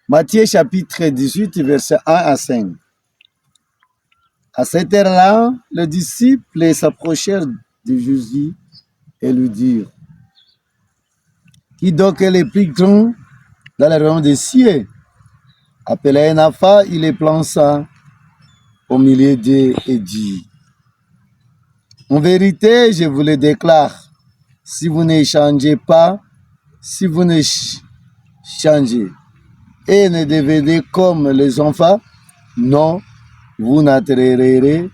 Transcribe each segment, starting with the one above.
Matthieu chapitre 18, versets 1 à 5. À cette heure-là, les disciples s'approchèrent de Jésus et lui dirent: Qui donc est le plus grand dans le royaume des cieux? Appelé un enfant, il les plança au milieu d'eux et dit: En vérité, je vous le déclare, si vous ne changez pas, si vous ne changez et ne devenez comme les enfants, non, vous n'entrerez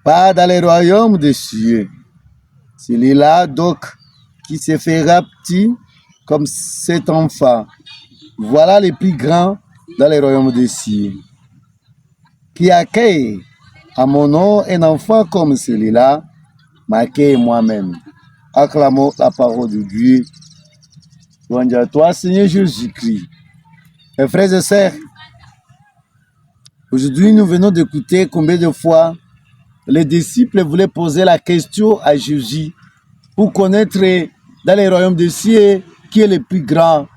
pas dans le royaume des cieux. Celui-là donc qui se fera petit comme cet enfant, voilà le plus grand dans le royaume des cieux. Qui accueille à mon nom un enfant comme celui-là, m'accueille moi-même. Acclamons la parole de Dieu. Louange à toi, Seigneur Jésus-Christ. Mes frères et sœurs, aujourd'hui nous venons d'écouter combien de fois les disciples voulaient poser la question à Jésus pour connaître dans les royaumes des cieux qui est le plus grand,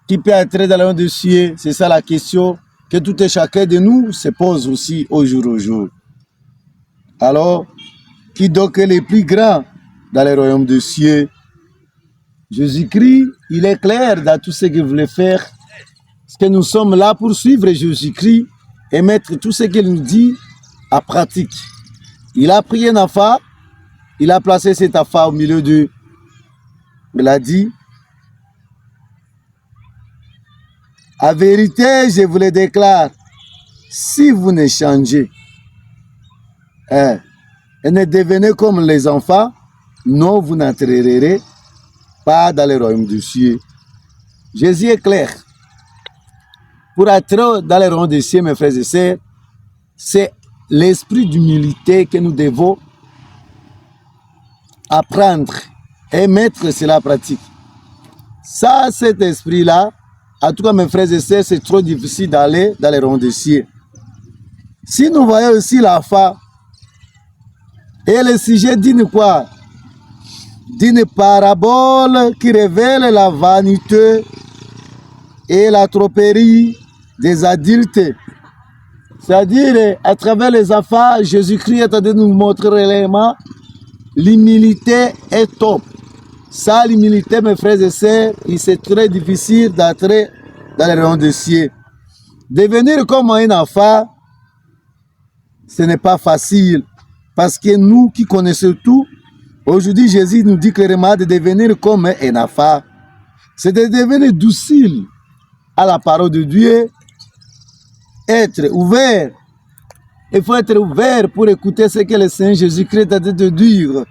qui peut entrer dans le royaume des cieux. C'est ça la question que tout et chacun de nous se pose aussi au jour au jour. Alors, qui donc est le plus grand dans les royaumes des cieux? Jésus-Christ, il est clair dans tout ce qu'il voulait faire. Parce que nous sommes là pour suivre Jésus-Christ et mettre tout ce qu'il nous dit en pratique. Il a pris un enfant, il a placé cet enfant au milieu d'eux. Il a dit: En vérité, je vous le déclare, si vous ne changez et ne devenez comme les enfants, non, vous n'entrerez pas dans le royaume des cieux. Jésus est clair. Pour entrer dans le royaume des cieux, mes frères et sœurs, c'est l'esprit d'humilité que nous devons apprendre et mettre cela en pratique. Ça, cet esprit-là, en tout cas, mes frères et sœurs, c'est trop difficile d'aller dans le royaume des cieux. Si nous voyons aussi la foi, et le sujet d'une quoi? D'une parabole qui révèle la vanité et la tromperie des adultes. C'est-à-dire, à travers les enfants, Jésus-Christ est en train de nous montrer réellement l'humilité est top. Ça, l'humilité, mes frères et sœurs, c'est très difficile d'entrer dans le royaume des cieux. Devenir comme un enfant, ce n'est pas facile. Parce que nous qui connaissons tout, aujourd'hui, Jésus nous dit clairement de devenir comme un enfant. C'est de devenir docile à la parole de Dieu, être ouvert. Il faut être ouvert pour écouter ce que le Seigneur Jésus-Christ a dit de dire.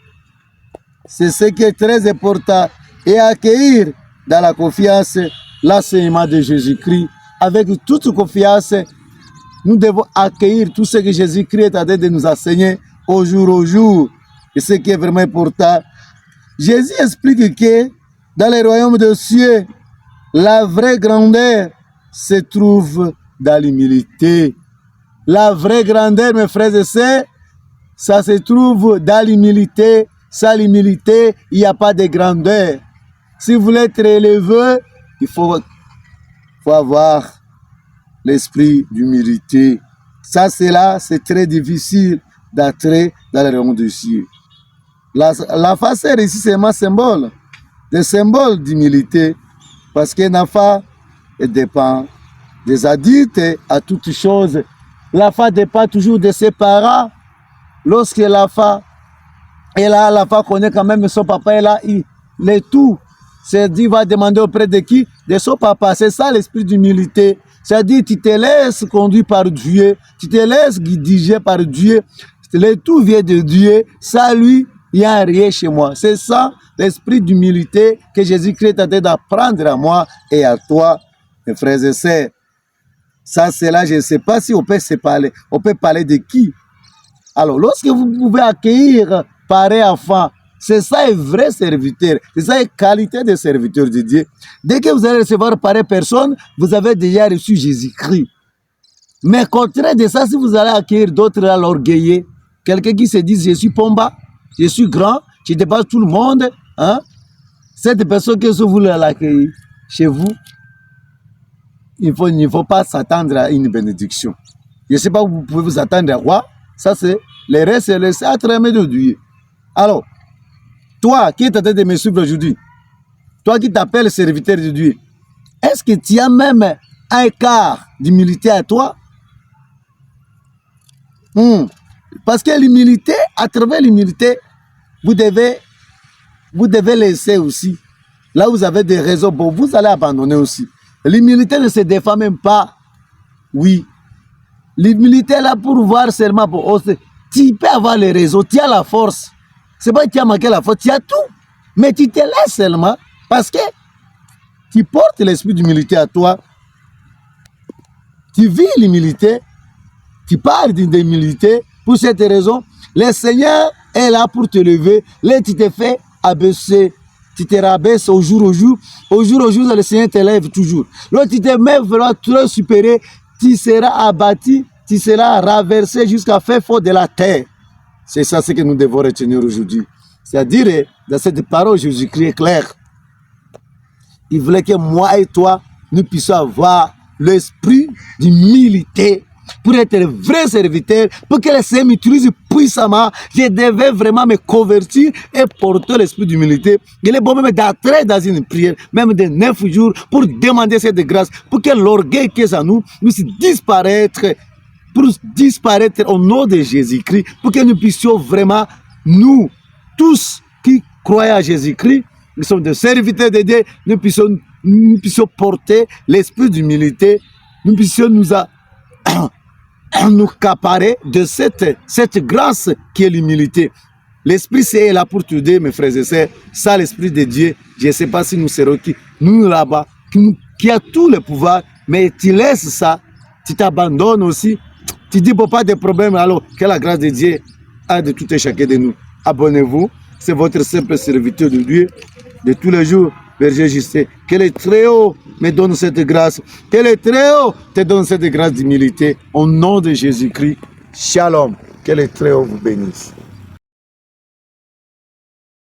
C'est ce qui est très important. Et accueillir dans la confiance l'enseignement de Jésus-Christ. Avec toute confiance, nous devons accueillir tout ce que Jésus-Christ est en train de nous enseigner au jour. Et ce qui est vraiment important. Jésus explique que dans les royaumes des cieux, la vraie grandeur se trouve dans l'humilité. La vraie grandeur, mes frères et sœurs, ça se trouve dans l'humilité. Sans l'humilité, il n'y a pas de grandeur. Si vous voulez être élevé, il faut avoir l'esprit d'humilité. Ça, c'est très difficile d'entrer dans le royaume des cieux. La face est ici, c'est un symbole. Des symboles d'humilité. Parce qu'un enfant dépend des adultes à toutes choses. L'enfant dépend toujours de ses parents. Lorsque l'enfant est là, l'enfant connaît quand même son papa est là, il est tout. C'est-à-dire, il va demander auprès de qui? De son papa. C'est ça l'esprit d'humilité. C'est-à-dire, tu te laisses conduire par Dieu, tu te laisses guider par Dieu. Le tout vient de Dieu. Ça, lui, il n'y a rien chez moi. C'est ça l'esprit d'humilité que Jésus-Christ a dit d'apprendre à moi et à toi, mes frères et sœurs. Ça, c'est là, je ne sais pas si on peut se parler. On peut parler de qui? Alors, lorsque vous pouvez accueillir pareil enfant, c'est ça un vrai serviteur. C'est ça une qualité de serviteur de Dieu. Dès que vous allez recevoir pareille personne, vous avez déjà reçu Jésus-Christ. Mais contraire de ça, si vous allez accueillir d'autres à l'orgueiller, quelqu'un qui se dit, je suis Pomba, je suis grand, je dépasse tout le monde, hein? Cette personne que vous voulez l'accueillir chez vous, il ne faut pas s'attendre à une bénédiction. Je ne sais pas, vous pouvez vous attendre à quoi. Ça, c'est le reste, c'est le sacrement de Dieu. Alors, toi qui es en train de me suivre aujourd'hui, toi qui t'appelles serviteur de Dieu, est-ce que tu as même un quart d'humilité à toi? Parce que l'humilité, à travers l'humilité, vous devez laisser aussi. Là où vous avez des raisons, bon, vous allez abandonner aussi. L'humilité ne se défend même pas. Oui. L'humilité est là pour voir seulement pour oser. Tu peux avoir les raisons, tu as la force. C'est pas que tu as manqué la force, tu as tout. Mais tu te laisses seulement parce que tu portes l'esprit d'humilité à toi. Tu vis l'humilité. Tu parles d'humilité. Pour cette raison, le Seigneur est là pour te lever. Là, tu te fais abaisser. Tu te rabaisses au jour au jour. Au jour au jour, le Seigneur te lève toujours. Là, tu te mets vraiment trop supérieur. Tu seras abattu. Tu seras raversé jusqu'à faire fort de la terre. C'est ça ce que nous devons retenir aujourd'hui. C'est-à-dire, dans cette parole, Jésus-Christ est clair. Il voulait que moi et toi, nous puissions avoir l'esprit d'humilité pour être un vrai serviteur, pour que le Seigneur m'utilise puissamment. Je devais vraiment me convertir et porter l'esprit d'humilité. Il est bon même d'entrer dans une prière, même de 9 jours, pour demander cette grâce, pour que l'orgueil qui est en nous puisse disparaître, pour disparaître au nom de Jésus-Christ, pour que nous puissions vraiment, nous, tous qui croyons à Jésus-Christ, nous sommes des serviteurs de Dieu, nous puissions porter l'esprit d'humilité, nous puissions nous accaparer de cette grâce qui est l'humilité. L'Esprit Saint est là pour t'aider, mes frères et sœurs. Ça, l'Esprit de Dieu, je ne sais pas si nous serons qui, nous là-bas, qui a tout le pouvoir, mais tu laisses ça, tu t'abandonnes aussi, tu dis pas de problème, alors que la grâce de Dieu a de tout et chacun de nous. Abonnez-vous, c'est votre simple serviteur de Dieu de tous les jours. Berger Justin, que le Très-Haut me donne cette grâce, que le Très-Haut te donne cette grâce d'humilité, au nom de Jésus-Christ. Shalom, que le Très-Haut vous bénisse.